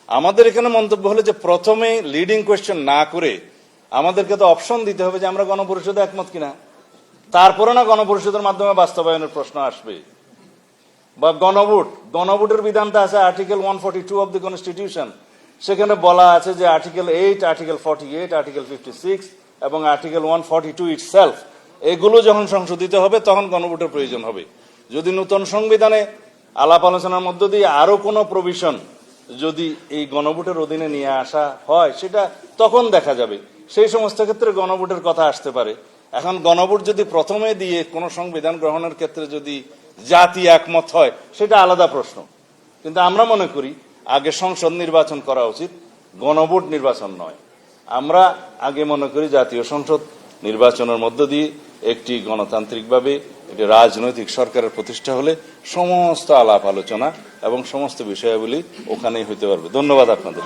আমাদের এখানে মন্তব্য হলো যে প্রথমে লিডিং কোয়েশ্চেন না করে আমাদেরকে তো অপশন দিতে হবে যে আমরা গণপরিষদে একমত কিনা, তারপরে না গণপরিষদের মাধ্যমে বাস্তবায়নের প্রশ্ন আসবে। বা গণভোটের বিধানটা আছে আর্টিকেল 142 অব দি কনস্টিটিউশন, সেখানে বলা আছে যে আর্টিকেল 8, আর্টিকেল 48, আর্টিকেল 56 এবং আর্টিকেল 142 ইটসেলফ, এগুলো যখন সংশোধিত হবে তখন গণভোটের প্রয়োজন হবে। যদি নতুন সংবিধানে আলাপ আলোচনার মধ্য দিয়ে আরো কোনো প্রভিশন যদি এই গণভোটের অধীনে নিয়ে আসা হয়, সেটা তখন দেখা যাবে, সেই সমস্ত ক্ষেত্রে গণভোটের কথা আসতে পারে। এখন গণভোট যদি প্রথমে দিয়ে কোনো সংবিধান গ্রহণের ক্ষেত্রে যদি জাতি একমত হয়, সেটা আলাদা প্রশ্ন। কিন্তু আমরা মনে করি আগে সংসদ নির্বাচন করা উচিত, গণভোট নির্বাচন নয়। আমরা আগে মনে করি জাতীয় সংসদ নির্বাচনের মধ্য দিয়ে একটি গণতান্ত্রিকভাবে একটি রাজনৈতিক সরকারের প্রতিষ্ঠা হলে সমস্ত আলাপ আলোচনা এবং সমস্ত বিষয়াবলী ওখানেই হইতে পারবে। ধন্যবাদ আপনাদের।